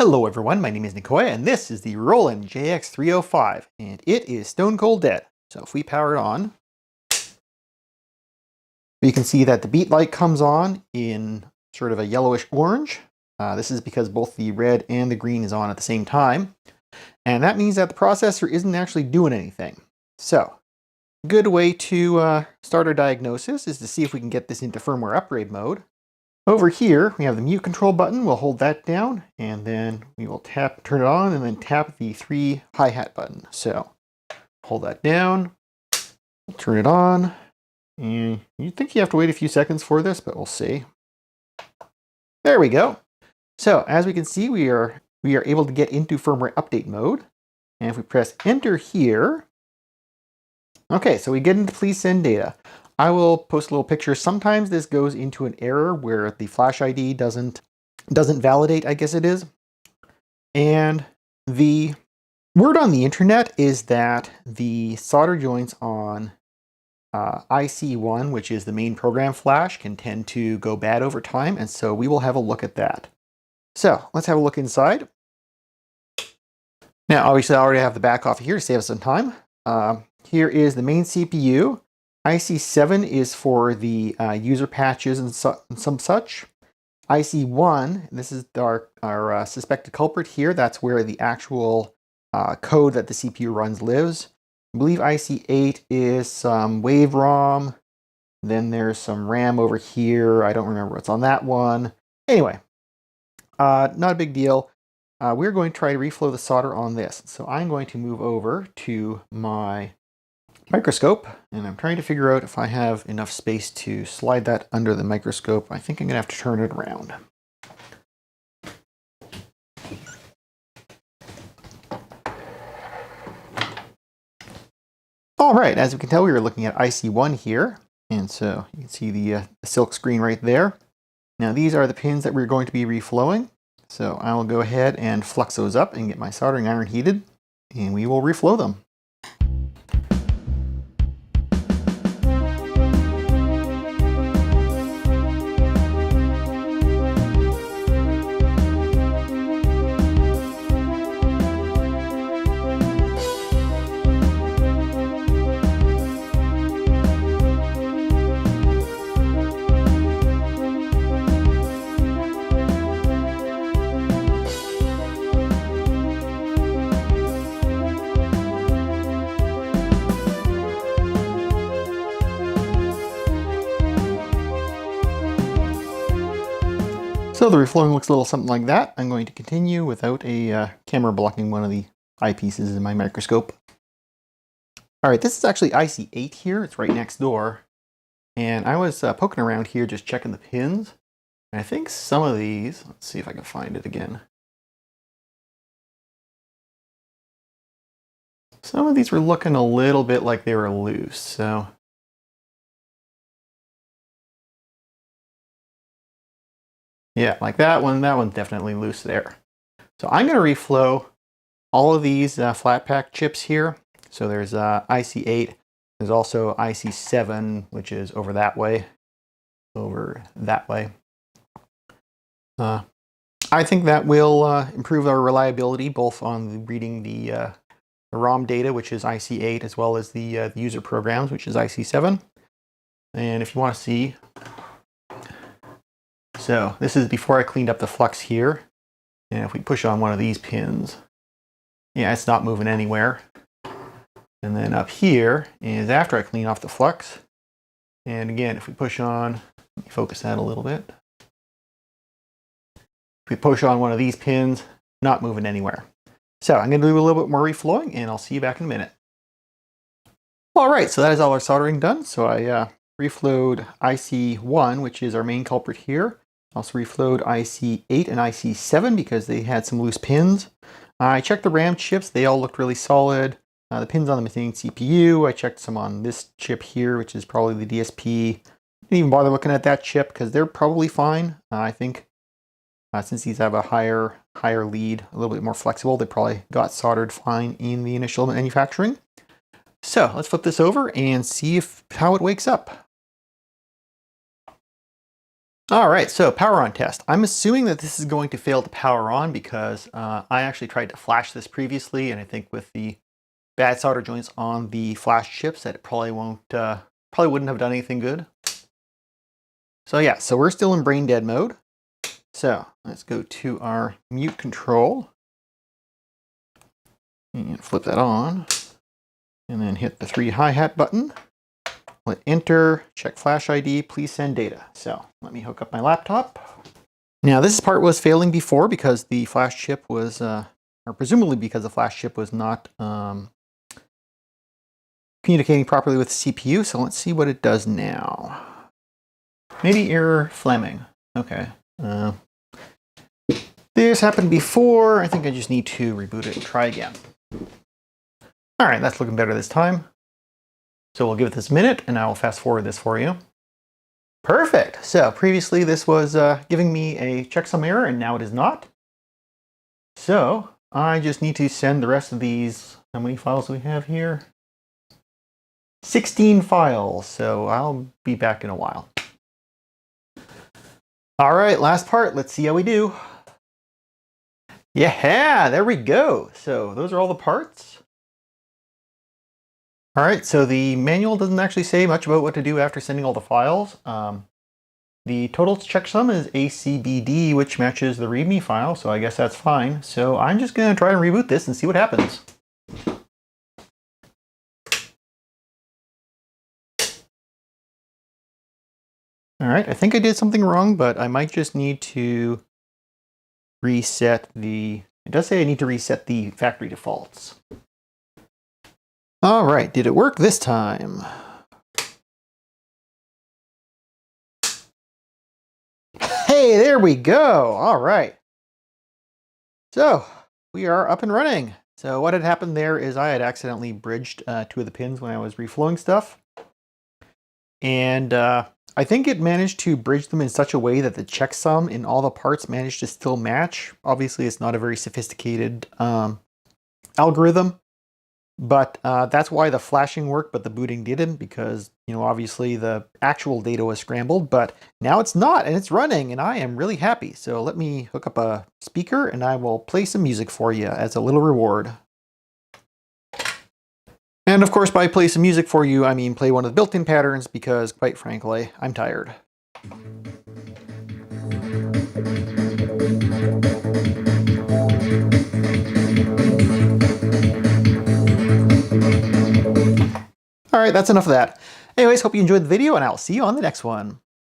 Hello everyone, my name is Nicoya and this is the Roland JX-305 and it is stone cold dead. So if we power it on, you can see that the beat light comes on in sort of a yellowish orange. This is because both the red and the green is on at the same time. And that means that the processor isn't actually doing anything. So a good way to start our diagnosis is to see if we can get this into firmware upgrade mode. Over here, we have the mute control button. We'll hold that down, and then we will tap, turn it on, and then tap the 3 hi-hat button. So, hold that down, we'll turn it on, and you'd think you have to wait a few seconds for this, but we'll see. There we go. So, as we can see, we are able to get into firmware update mode. And if we press enter here, okay, so we get into please send data. I will post a little picture. Sometimes this goes into an error where the flash ID doesn't validate, I guess it is. And the word on the internet is that the solder joints on IC1, which is the main program flash, can tend to go bad over time. And so we will have a look at that. So let's have a look inside. Now, obviously, I already have the back off here to save us some time. Here is the main CPU. IC7 is for the user patches and some such. IC1, this is our suspected culprit here. That's where the actual code that the CPU runs lives. I believe IC8 is some wave ROM. Then there's some RAM over here. I don't remember what's on that one. Anyway, not a big deal. We're going to try to reflow the solder on this. So I'm going to move over to my microscope, and I'm trying to figure out if I have enough space to slide that under the microscope. I think I'm going to have to turn it around. All right, as we can tell, we were looking at IC1 here, and so you can see the silk screen right there. Now these are the pins that we're going to be reflowing, so I will go ahead and flux those up and get my soldering iron heated, and we will reflow them. So the reflowing looks a little something like that. I'm going to continue without a camera blocking one of the eyepieces in my microscope. All right, this is actually IC8 here. It's right next door. And I was poking around here just checking the pins. And I think some of these, let's see if I can find it again. Some of these were looking a little bit like they were loose, so. Yeah, like that one's definitely loose there. So I'm going to reflow all of these flat pack chips here. So there's IC8, there's also IC7, which is over that way. I think that will improve our reliability, both on reading the ROM data, which is IC8, as well as the user programs, which is IC7. And if you want to see, so this is before I cleaned up the flux here. And if we push on one of these pins, yeah, it's not moving anywhere. And then up here is after I clean off the flux. And again, if we push on, let me focus that a little bit. If we push on one of these pins, not moving anywhere. So I'm going to do a little bit more reflowing, and I'll see you back in a minute. All right, so that is all our soldering done. So I reflowed IC1, which is our main culprit here. Also reflowed IC8 and IC7 because they had some loose pins. I checked the RAM chips. They all looked really solid. The pins on the main CPU, I checked some on this chip here, which is probably the DSP. Didn't even bother looking at that chip because they're probably fine. I think since these have a higher lead, a little bit more flexible, they probably got soldered fine in the initial manufacturing. So let's flip this over and see how it wakes up. All right, so power on test. I'm assuming that this is going to fail to power on because I actually tried to flash this previously, and I think with the bad solder joints on the flash chips that it probably wouldn't have done anything good. So yeah, so we're still in brain dead mode. So let's go to our mute control and flip that on, and then hit the 3 hi-hat button. Let enter, check flash ID, please send data. So let me hook up my laptop. Now this part was failing before because the flash chip was, or presumably because the flash chip was not communicating properly with the CPU. So let's see what it does now. Maybe error Fleming. Okay. This happened before. I think I just need to reboot it and try again. All right, that's looking better this time. So we'll give it this a minute and I will fast forward this for you. Perfect. So previously this was giving me a checksum error and now it is not. So I just need to send the rest of these. How many files do we have here? 16 files. So I'll be back in a while. All right, last part. Let's see how we do. Yeah, there we go. So those are all the parts. All right, so the manual doesn't actually say much about what to do after sending all the files. The total checksum is ACBD, which matches the README file, so I guess that's fine. So I'm just going to try and reboot this and see what happens. All right, I think I did something wrong, but I might just need to reset the... It does say I need to reset the factory defaults. All right, did it work this time? Hey, there we go. All right. So we are up and running. So what had happened there is I had accidentally bridged 2 of the pins when I was reflowing stuff. And I think it managed to bridge them in such a way that the checksum in all the parts managed to still match. Obviously, it's not a very sophisticated algorithm. But that's why the flashing worked, but the booting didn't, because, you know, obviously the actual data was scrambled, but now it's not, and it's running, and I am really happy. So let me hook up a speaker, and I will play some music for you as a little reward. And of course, by play some music for you, I mean play one of the built-in patterns, because quite frankly, I'm tired. All right, that's enough of that. Anyways, hope you enjoyed the video, and I'll see you on the next one.